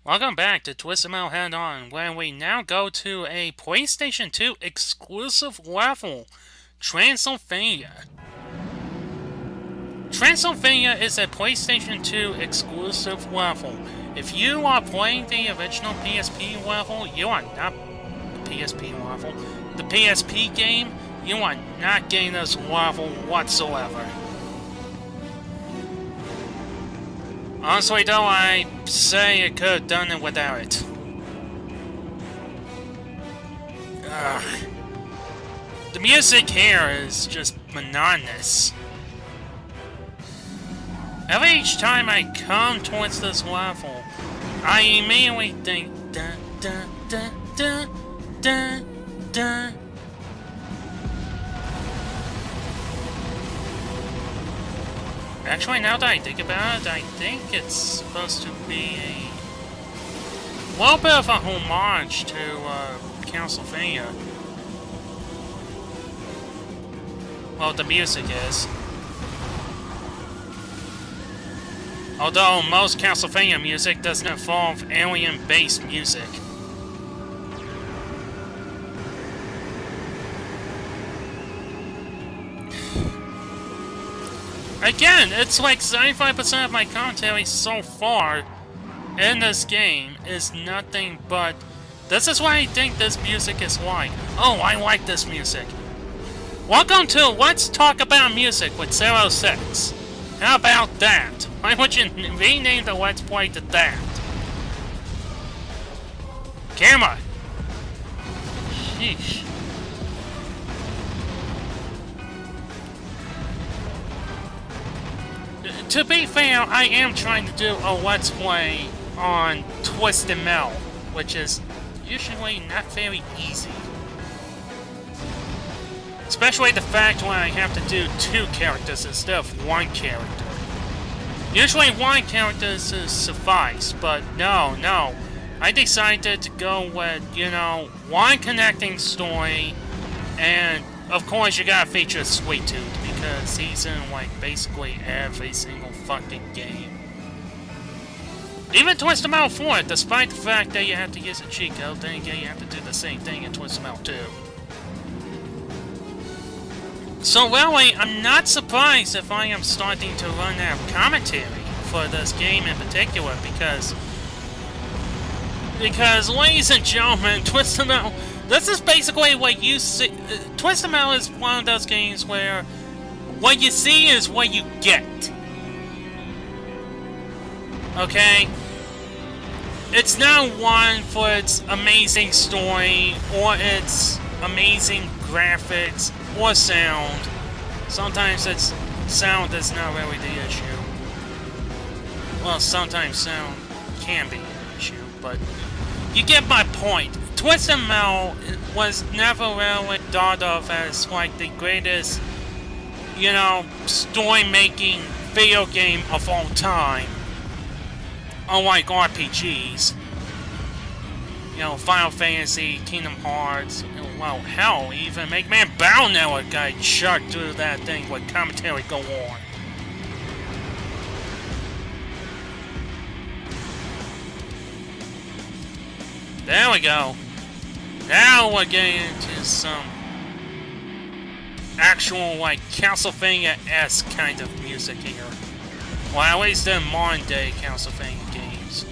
Welcome back to Twist 'em Out Head On, where we now go to a PlayStation 2 exclusive level, Transylvania. Transylvania is a PlayStation 2 exclusive level. If you are playing the original PSP level, you are not the PSP level. The PSP game, you are not getting this level whatsoever. Honestly though, I say it could have done it without it. Ugh. The music here is just monotonous. Each time I come towards this level, I immediately think dun dun dun dun dun dun. Actually, now that I think about it, I think it's supposed to be a little bit of a homage to Transylvania. Well, the music is. Although most Castlevania music doesn't involve alien-based music. Again, it's like 75% of my commentary so far in this game is nothing but, this is what I think this music is like. Oh, I like this music. Welcome to Let's Talk About Music with 06. How about that? Why would you rename the Let's Play to that? Camera! Sheesh. To be fair, I am trying to do a Let's Play on Twist and Melt, which is usually not very easy. Especially the fact when I have to do two characters instead of one character. Usually one character suffice, but no. I decided to go with, one connecting story, and of course you gotta feature Sweet Tooth, because he's in, basically every single fucking game. Even Twist 'em Out 4, despite the fact that you have to use a cheat code, then again you have to do the same thing in Twist 'em Out 2. So really, I'm not surprised if I am starting to run out of commentary for this game in particular, because ladies and gentlemen, Twist 'em Out, this is basically what you see. Twist 'em Out is one of those games where what you see is what you get. Okay? It's not one for its amazing story, or its amazing graphics, or sound. Sometimes sound is not really the issue. Well, sometimes sound can be an issue, but you get my point. Twist and Melt was never really thought of as the greatest, story-making video game of all time. Unlike RPGs. Final Fantasy, Kingdom Hearts, well, hell, even Mega Man Battle Network guy shot through that thing with commentary go on. There we go. Now we're getting into some actual, Castlevania-esque kind of music here. Well, at least in modern-day Castlevania games.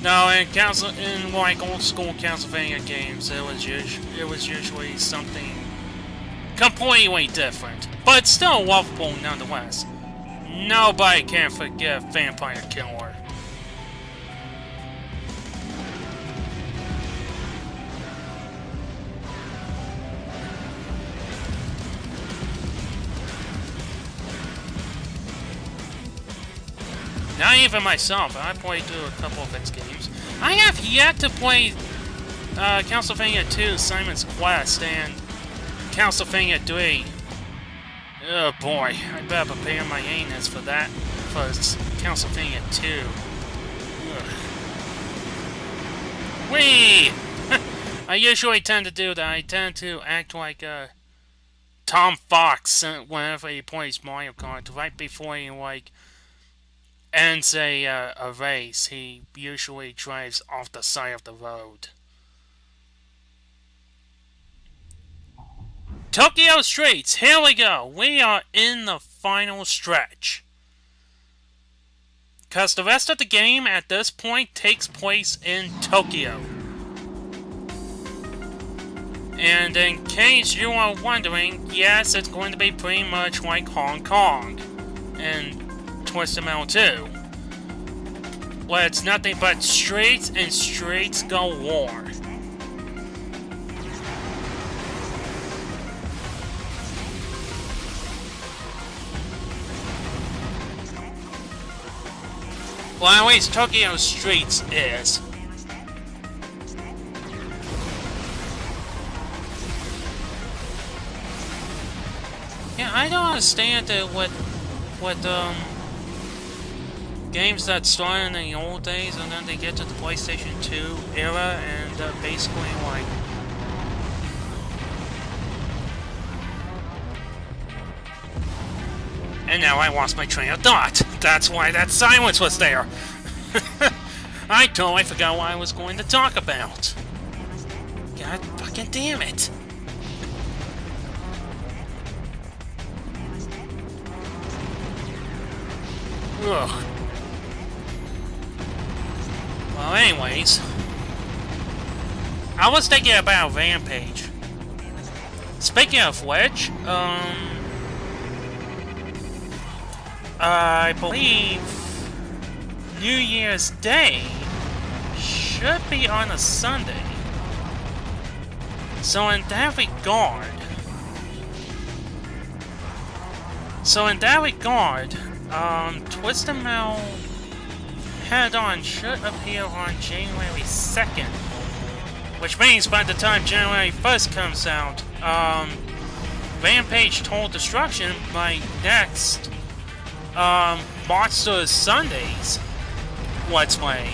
No, in old school Castlevania games, it was usually something completely different, but still lovable nonetheless. Nobody can forget Vampire Killer. Not even myself. I played through a couple of its games. I have yet to play Castlevania 2, Simon's Quest, and Castlevania 3. Oh boy, I better prepare my anus for that, for Castlevania 2. Whee! I usually tend to do that. I tend to act like a Tom Fox, whenever he plays Mario Kart, right before he, like, ends a race, he usually drives off the side of the road. Tokyo Streets, here we go. We are in the final stretch. Because the rest of the game at this point takes place in Tokyo. And in case you are wondering, yes, it's going to be pretty much like Hong Kong and Twisted Metal 2. Where it's nothing but streets and streets galore. Well, at least Tokyo Streets is. Yeah, I don't understand it with games that started in the old days and then they get to the PlayStation 2 era and basically like... And now I lost my train of thought. That's why that silence was there. I totally forgot what I was going to talk about. God fucking damn it. Ugh. Well, anyways. I was thinking about Rampage. Speaking of which, I believe New Year's Day should be on a Sunday. So in that regard, Twisted Metal Head-On should appear on January 2nd. Which means by the time January 1st comes out, Rampage Total Destruction, my next Monsters Sundays Let's Play,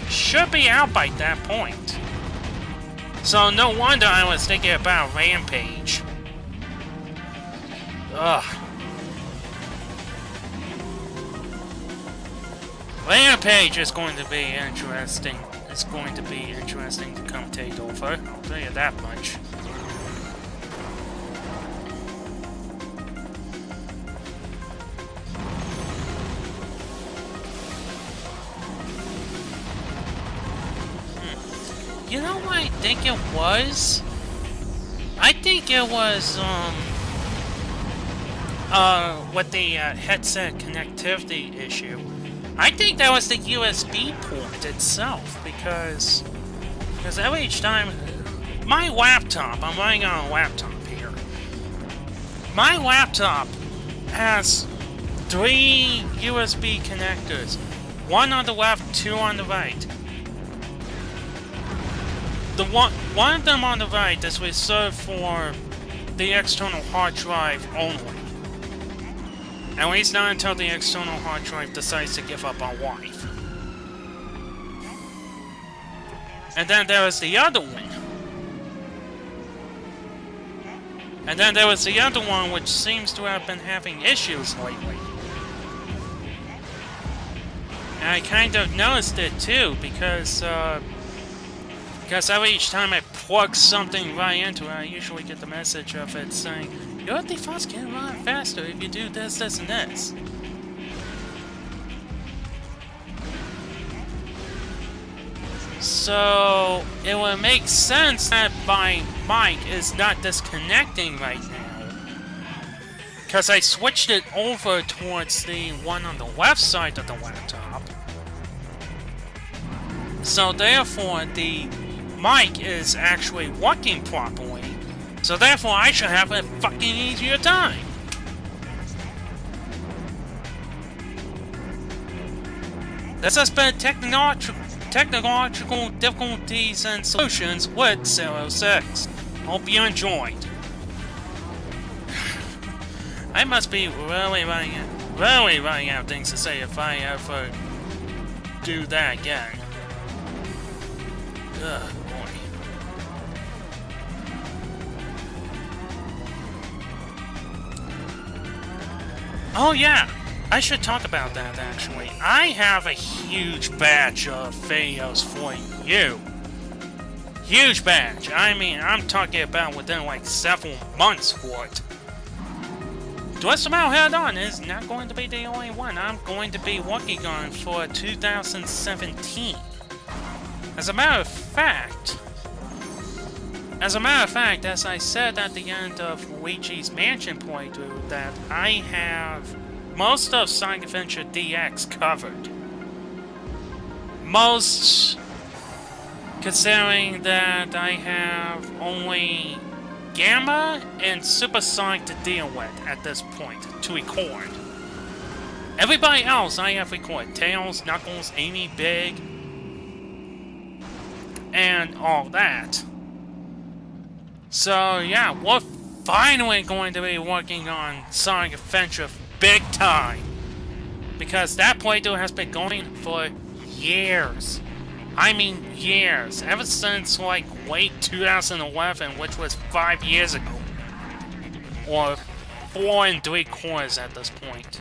should be out by that point. So no wonder I was thinking about Rampage. Ugh. Rampage is going to be interesting. It's going to be interesting to commentate over. I'll tell you that much. You know what I think it was? I think it was, with the headset connectivity issue. I think that was the USB port itself, because every time... My laptop, I'm running on a laptop here. My laptop has 3 USB connectors. 1 on the left, 2 on the right. One of them on the right is reserved for the external hard drive only. At least not until the external hard drive decides to give up on life. And then there is the other one. And then there was the other one which seems to have been having issues lately. And I kind of noticed it too, because each time I plug something right into it, I usually get the message of it saying, your defaults can run faster if you do this, this, and this. So, it would make sense that my mic is not disconnecting right now. Because I switched it over towards the one on the left side of the laptop. So therefore, the mic is actually working properly. So therefore, I should have a fucking easier time. This has been technological difficulties and solutions with 06. Hope you enjoyed. I must be really running out of things to say if I ever do that again. Ugh, boy. Oh yeah, I should talk about that actually. I have a huge batch of videos for you. Huge batch. I mean, I'm talking about within like several months worth. Twist About Head On is not going to be the only one I'm going to be working on for 2017. As a matter of fact, as I said at the end of Luigi's Mansion playthrough, that I have most of Sonic Adventure DX covered. Most, considering that I have only Gamma and Supersonic to deal with at this point to record. Everybody else I have recorded: Tails, Knuckles, Amy, Big, and all that. So yeah, we're finally going to be working on Sonic Adventure big time. Because that playthrough has been going for years. I mean years. Ever since like late 2011, which was 5 years ago. Or 4 3/4 at this point.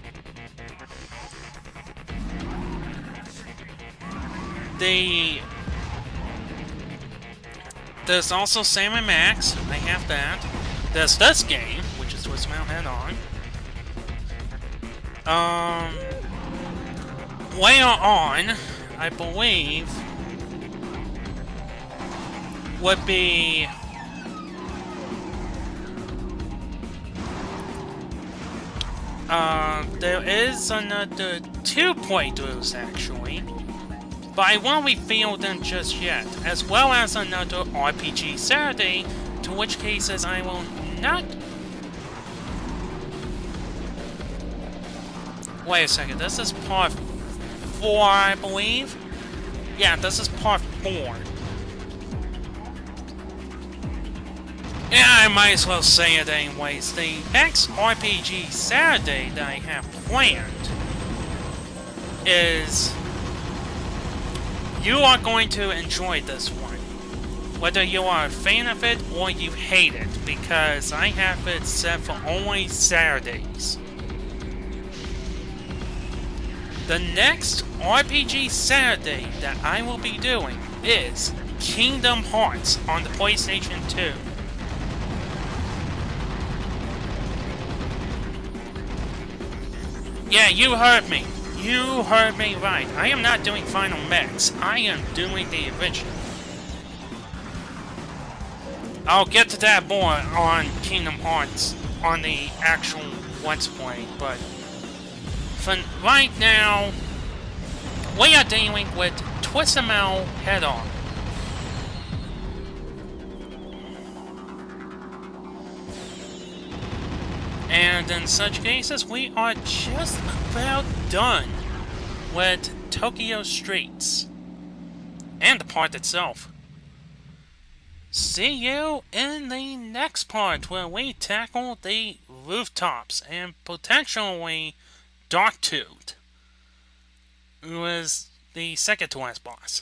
There's also Sam & Max, I have that. There's this game, which is Twist About Head On. Later on, I believe, would be there is another 2 playthroughs actually, but I won't reveal them just yet, as well as another RPG Saturday, to which cases I will not... Wait a second, this is part 4, I believe? Yeah, this is part 4. Yeah, I might as well say it anyways. The next RPG Saturday that I have planned is... You are going to enjoy this one. Whether you are a fan of it or you hate it, because I have it set for only Saturdays. The next RPG Saturday that I will be doing is Kingdom Hearts on the PlayStation 2. Yeah, you heard me. You heard me right. I am not doing Final Mix. I am doing the original. I'll get to that more on Kingdom Hearts on the actual Let's Play, but for right now, we are dealing with Twist About Head On. And in such cases, we are just about done with Tokyo Streets and the part itself. See you in the next part where we tackle the rooftops and potentially Darktooth, who is the second to last boss.